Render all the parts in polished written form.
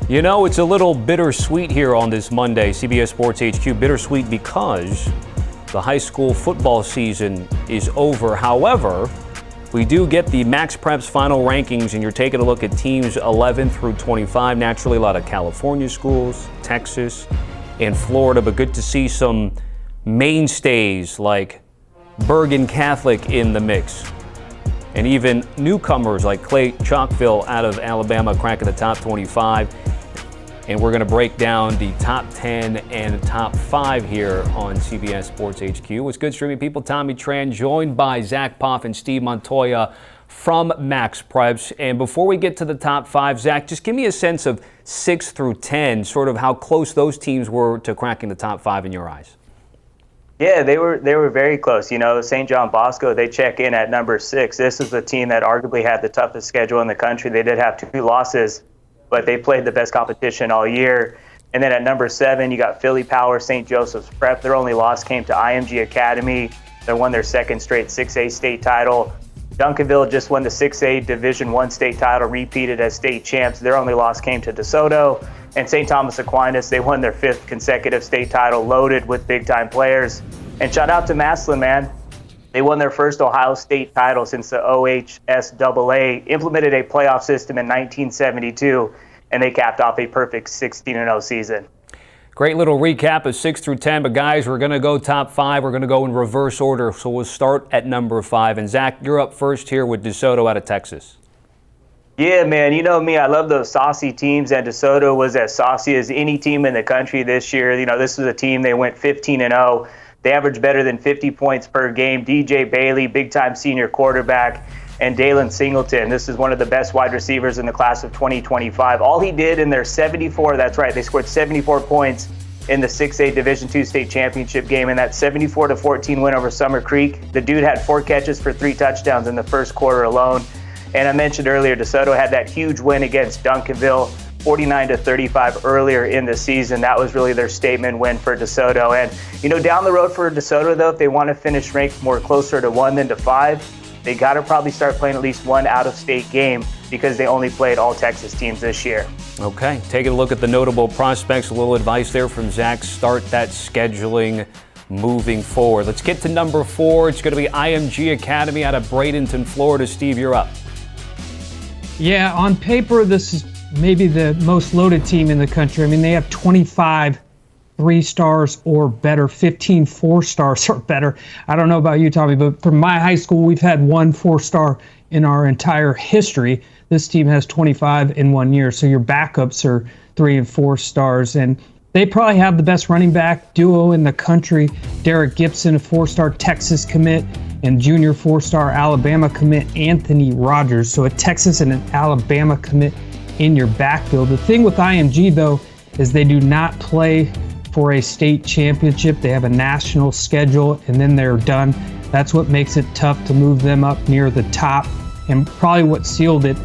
You know, it's a little bittersweet here on this Monday, CBS Sports HQ. Bittersweet because the high school football season is over. However, we do get the MaxPreps final rankings, and you're taking a look at teams 11 through 25. Naturally, a lot of California schools, Texas, and Florida, but good to see some mainstays like Bergen Catholic in the mix. And even newcomers like Clay Chalkville out of Alabama cracking the top 25. And we're going to break down the top 10 and top 5 here on CBS Sports HQ. What's good, streaming people? Tommy Tran, joined by Zack, Poff, and Steve Montoya from MaxPreps. And before we get to the top 5, Zack, just give me a sense of 6 through 10, sort of how close those teams were to cracking the top 5 in your eyes. Yeah, they were very close. You know, St. John Bosco, they check in at number 6. This is the team that arguably had the toughest schedule in the country. They did have 2 losses, but they played the best competition all year. And then at number 7, you got Philly Power, St. Joseph's Prep. Their only loss came to IMG Academy. They won their second straight 6A state title. Duncanville just won the 6A Division I state title, repeated as state champs. Their only loss came to DeSoto. And St. Thomas Aquinas, they won their 5th consecutive state title, loaded with big-time players. And shout out to Massillon, man. They won their first Ohio State title since the OHSAA implemented a playoff system in 1972, and they capped off a perfect 16-0 season. Great little recap of 6 through 10, but guys, we're going to go top 5. We're going to go in reverse order, so we'll start at number 5. And Zack, you're up first here with DeSoto out of Texas. Yeah, man, you know me, I love those saucy teams, and DeSoto was as saucy as any team in the country this year. You know, this was a team, they went 15-0. They averaged better than 50 points per game. DJ Bailey, big-time senior quarterback, and Dalen Singleton. This is one of the best wide receivers in the class of 2025. All he did in their 74, that's right, they scored 74 points in the 6A Division II state championship game in that 74-14 win over Summer Creek. The dude had 4 catches for 3 touchdowns in the first quarter alone. And I mentioned earlier, DeSoto had that huge win against Duncanville, 49-35 earlier in the season. That was really their statement win for DeSoto. And, you know, down the road for DeSoto, though, if they want to finish ranked more closer to 1 than to 5, they got to probably start playing at least one out-of-state game because they only played all Texas teams this year. Okay, taking a look at the notable prospects. A little advice there from Zack. Start that scheduling moving forward. Let's get to number 4. It's going to be IMG Academy out of Bradenton, Florida. Steve, you're up. Yeah, on paper, this is maybe the most loaded team in the country. I mean, they have 25 3-stars or better, 15 4-stars or better. I don't know about you, Tommy, but from my high school, we've had 1 4-star in our entire history. This team has 25 in 1 year, so your backups are 3 and 4 stars. And they probably have the best running back duo in the country. Derek Gibson, a 4-star Texas commit, and junior 4-star Alabama commit Anthony Rogers. So a Texas and an Alabama commit in your backfield. The thing with IMG, though, is they do not play for a state championship. They have a national schedule, and then they're done. That's what makes it tough to move them up near the top. And probably what sealed it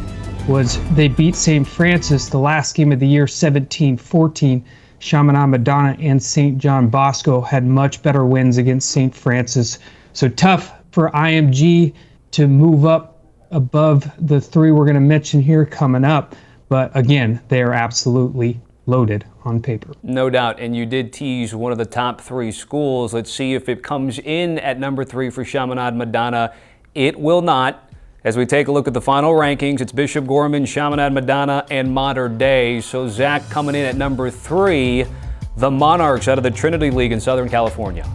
was they beat St. Francis the last game of the year, 17-14. Chaminade Madonna and St. John Bosco had much better wins against St. Francis. So tough for IMG to move up above the 3 we're going to mention here coming up. But again, they are absolutely loaded on paper. No doubt, and you did tease one of the top 3 schools. Let's see if it comes in at number 3 for Chaminade Madonna. It will not. As we take a look at the final rankings, it's Bishop Gorman, Chaminade Madonna, and Mater Dei. So Zack coming in at number 3, the Monarchs out of the Trinity League in Southern California.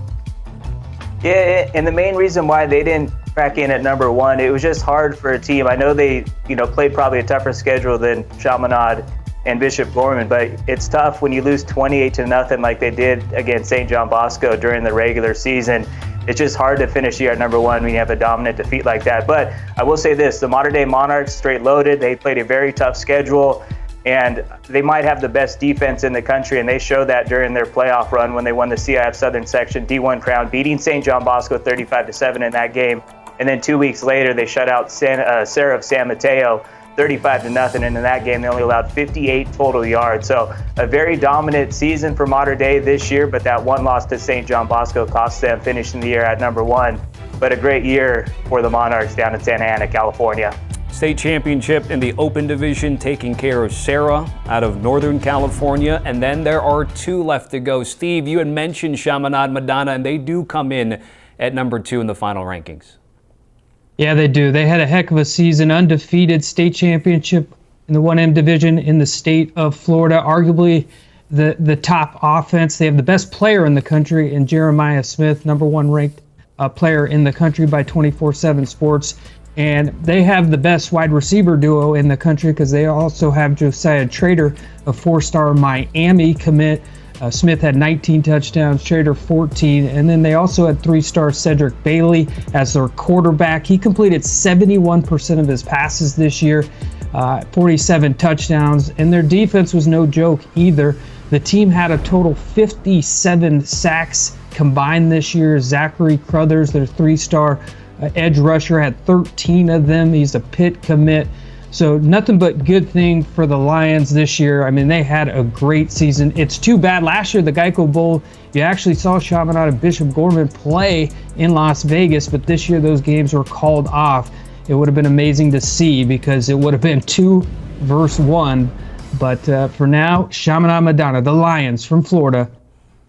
Yeah, and the main reason why they didn't crack in at number 1, it was just hard for a team. I know they, played probably a tougher schedule than Chaminade and Bishop Gorman, but it's tough when you lose 28-0 like they did against St. John Bosco during the regular season. It's just hard to finish the year at number 1 when you have a dominant defeat like that. But I will say this, the Mater Dei Monarchs, straight loaded. They played a very tough schedule, and they might have the best defense in the country, and they showed that during their playoff run when they won the CIF Southern Section D1 crown, beating St. John Bosco 35-7 in that game. And then 2 weeks later, they shut out Sarah of San Mateo 35-0, and in that game, they only allowed 58 total yards. So a very dominant season for Mater Dei this year, but that 1 loss to St. John Bosco cost them finishing the year at number 1. But a great year for the Monarchs down in Santa Ana, California. State championship in the Open Division, taking care of Sarah out of Northern California. And then there are 2 left to go. Steve, you had mentioned Chaminade Madonna, and they do come in at number 2 in the final rankings. Yeah, they do. They had a heck of a season, undefeated state championship in the 1M division in the state of Florida. Arguably the top offense. They have the best player in the country in Jeremiah Smith, number 1 ranked player in the country by 24/7 Sports. And they have the best wide receiver duo in the country because they also have Josiah Trader, a 4-star Miami commit. Smith had 19 touchdowns, Trader 14, and then they also had 3-star Cedric Bailey as their quarterback. He completed 71% of his passes this year, 47 touchdowns, and their defense was no joke either. The team had a total 57 sacks combined this year. Zachary Crothers, their 3-star edge rusher, had 13 of them. He's a Pitt commit. So nothing but good thing for the Lions this year. I mean, they had a great season. It's too bad last year, the Geico Bowl, you actually saw Chaminade and Bishop Gorman play in Las Vegas, but this year those games were called off. It would have been amazing to see because it would have been 2 versus 1. But for now, Chaminade Madonna, the Lions from Florida,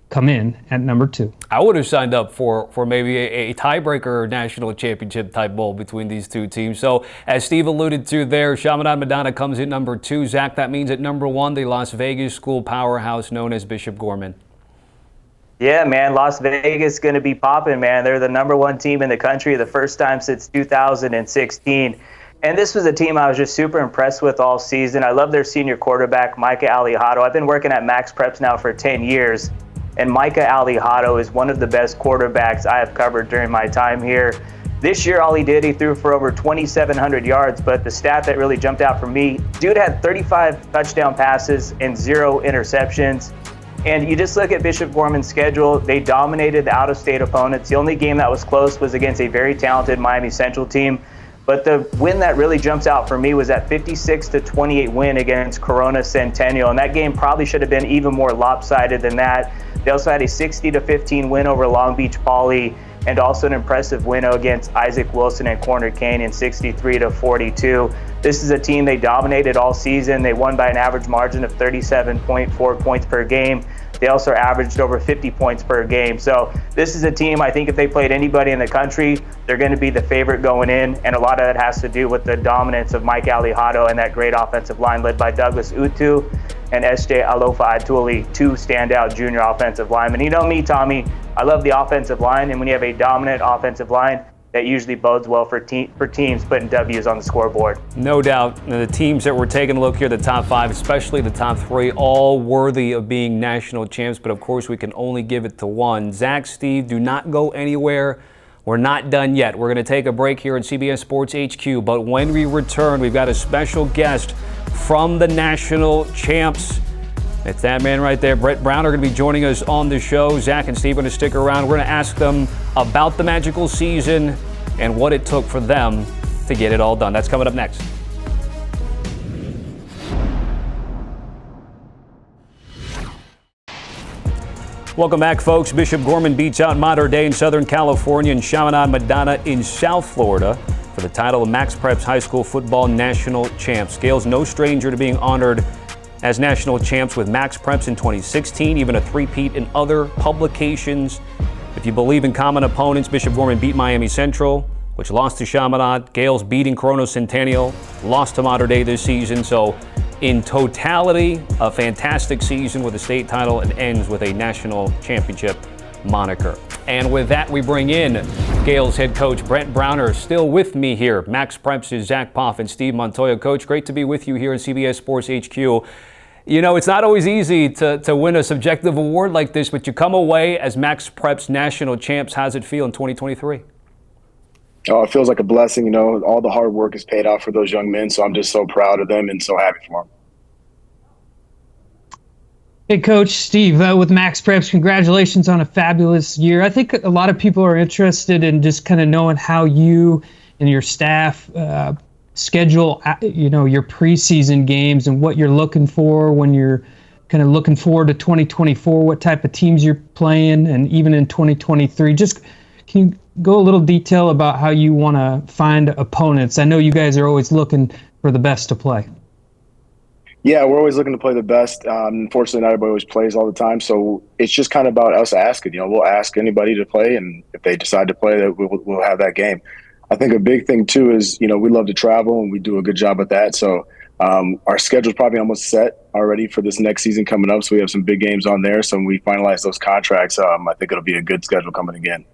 come in at number 2. I would have signed up for maybe a tiebreaker national championship type bowl between these 2 teams. So as Steve alluded to there, Chaminade Madonna comes in number 2. Zach, that means at number 1, the Las Vegas school powerhouse known as Bishop Gorman. Yeah, man, Las Vegas is going to be popping, man. They're the number 1 team in the country, the first time since 2016. And this was a team I was just super impressed with all season. I love their senior quarterback, Micah Alejado. I've been working at MaxPreps now for 10 years. And Micah Alejado is one of the best quarterbacks I have covered during my time here. This year, all he did, he threw for over 2,700 yards. But the stat that really jumped out for me, dude had 35 touchdown passes and 0 interceptions. And you just look at Bishop Gorman's schedule, they dominated the out-of-state opponents. The only game that was close was against a very talented Miami Central team. But the win that really jumps out for me was that 56-28 win against Corona Centennial. And that game probably should have been even more lopsided than that. They also had a 60-15 win over Long Beach Poly and also an impressive win against Isaac Wilson and Corner Canyon, 63-42. This is a team they dominated all season. They won by an average margin of 37.4 points per game. They also averaged over 50 points per game. So this is a team, I think if they played anybody in the country, they're going to be the favorite going in. And a lot of that has to do with the dominance of Mike Alejado and that great offensive line led by Douglas Utu and SJ Alofa Atuli, 2 standout junior offensive linemen. You know me, Tommy, I love the offensive line. And when you have a dominant offensive line, that usually bodes well for teams putting W's on the scoreboard. No doubt. The teams that we're taking a look here, the top 5, especially the top 3, all worthy of being national champs. But of course, we can only give it to one. Zach, Steve, do not go anywhere. We're not done yet. We're going to take a break here at CBS Sports HQ. But when we return, we've got a special guest from the national champs. It's that man right there. Brent Browner going to be joining us on the show. Zach and Steve are going to stick around. We're going to ask them about the magical season and what it took for them to get it all done. That's coming up next. Welcome back, folks. Bishop Gorman beats out Mater Dei in Southern California and Chaminade Madonna in South Florida for the title of MaxPreps High School Football National Champs. Gale's no stranger to being honored as national champs with MaxPreps in 2016, even a three-peat in other publications. If you believe in common opponents, Bishop Gorman beat Miami Central, which lost to Chaminade. Gale's beating Corona Centennial, lost to Mater Dei this season. So in totality, a fantastic season with a state title and ends with a national championship moniker. And with that, we bring in Gale's head coach, Brent Browner, still with me here. MaxPreps is Zack, Poff, and Steve Montoya. Coach, great to be with you here in CBS Sports HQ. You know, it's not always easy to win a subjective award like this, but you come away as MaxPreps national champs. How's it feel in 2023? Oh, it feels like a blessing. You know, all the hard work is paid off for those young men, so I'm just so proud of them and so happy for them. Hey, Coach Steve, with MaxPreps, congratulations on a fabulous year. I think a lot of people are interested in just kind of knowing how you and your staff schedule, your preseason games and what you're looking for when you're kind of looking forward to 2024, what type of teams you're playing, and even in 2023. Just Can you go a little detail about how you want to find opponents? I know you guys are always looking for the best to play. Yeah, we're always looking to play the best. Unfortunately, not everybody always plays all the time, so it's just kind of about us asking. We'll ask anybody to play, and if they decide to play, we'll have that game. I think a big thing too is we love to travel, and we do a good job at that. So our schedule's probably almost set already for this next season coming up. So we have some big games on there. So when we finalize those contracts, I think it'll be a good schedule coming again.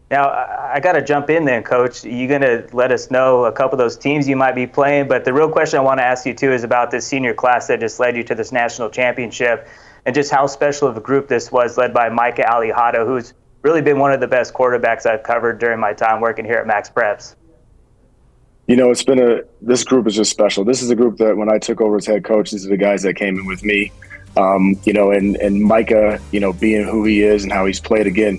Now, I got to jump in then, Coach. You're going to let us know a couple of those teams you might be playing. But the real question I want to ask you, too, is about this senior class that just led you to this national championship and just how special of a group this was, led by Micah Alihado, who's really been one of the best quarterbacks I've covered during my time working here at MaxPreps. This group is just special. This is a group that when I took over as head coach, these are the guys that came in with me, and Micah, being who he is and how he's played again.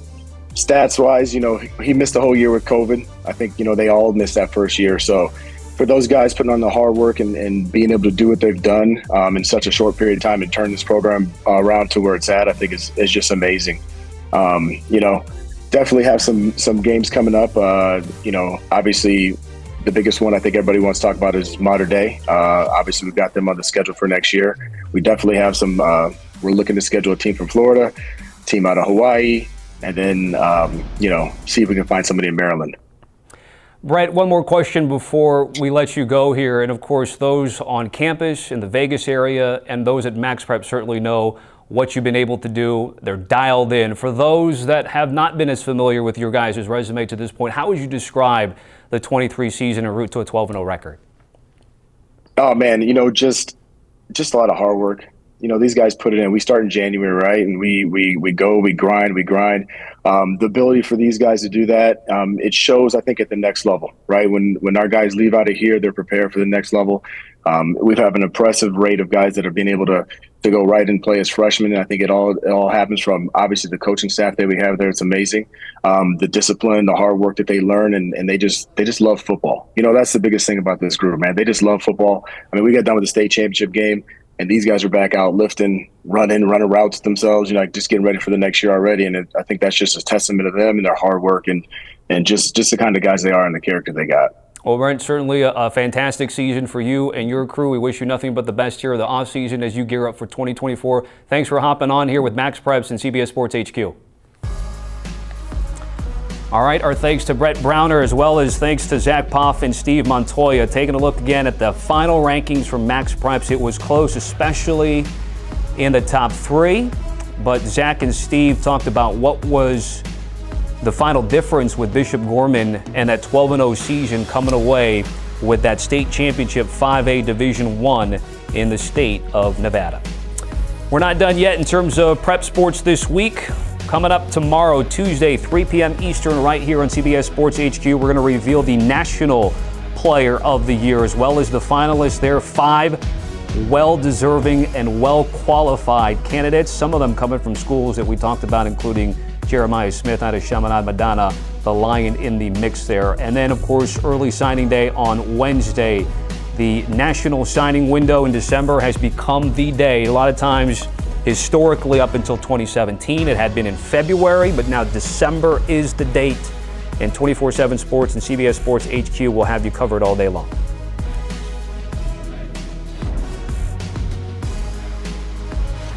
Stats wise, he missed the whole year with COVID. I think, they all missed that first year. So for those guys putting on the hard work and being able to do what they've done in such a short period of time and turn this program around to where it's at, I think is just amazing. Definitely have some games coming up. Obviously the biggest one I think everybody wants to talk about is Modern Day. Obviously we've got them on the schedule for next year. We definitely have some, we're looking to schedule a team from Florida, team out of Hawaii, and then, see if we can find somebody in Maryland. Brett, one more question before we let you go here. And of course, those on campus in the Vegas area and those at MaxPreps certainly know what you've been able to do. They're dialed in. For those that have not been as familiar with your guys' resume to this point, how would you describe the 23 season en route to a 12-0 record? Oh, man, just a lot of hard work. These guys put it in. We start in January, right? And we grind. The ability for these guys to do that, it shows, I think, at the next level, right? When our guys leave out of here, they're prepared for the next level. We have an impressive rate of guys that are being able to go right and play as freshmen. And I think it all happens from obviously the coaching staff that we have there. It's amazing. The discipline, the hard work that they learn, and they just love football. That's the biggest thing about this group, man. They just love football. I mean, we got done with the state championship game, and these guys are back out lifting, running routes themselves, just getting ready for the next year already. And I think that's just a testament to them and their hard work and just the kind of guys they are and the character they got. Well, Brent, certainly a fantastic season for you and your crew. We wish you nothing but the best here of the offseason as you gear up for 2024. Thanks for hopping on here with MaxPreps and CBS Sports HQ. All right, our thanks to Brent Browner as well as thanks to Zack, Poff, and Steve Montoya. Taking a look again at the final rankings from MaxPreps. It was close, especially in the top three. But Zack and Steve talked about what was the final difference with Bishop Gorman and that 12-0 season coming away with that state championship 5A Division I in the state of Nevada. We're not done yet in terms of prep sports this week. Coming up tomorrow, Tuesday, 3 p.m. Eastern, right here on CBS Sports HQ, we're going to reveal the National Player of the Year as well as the finalists. There are 5 well-deserving and well-qualified candidates, some of them coming from schools that we talked about, including Jeremiah Smith out of Chaminade Madonna, the Lion in the mix there. And then, of course, early signing day on Wednesday. The national signing window in December has become the day. A lot of times, historically, up until 2017, it had been in February, but now December is the date. And 24/7 Sports and CBS Sports HQ will have you covered all day long.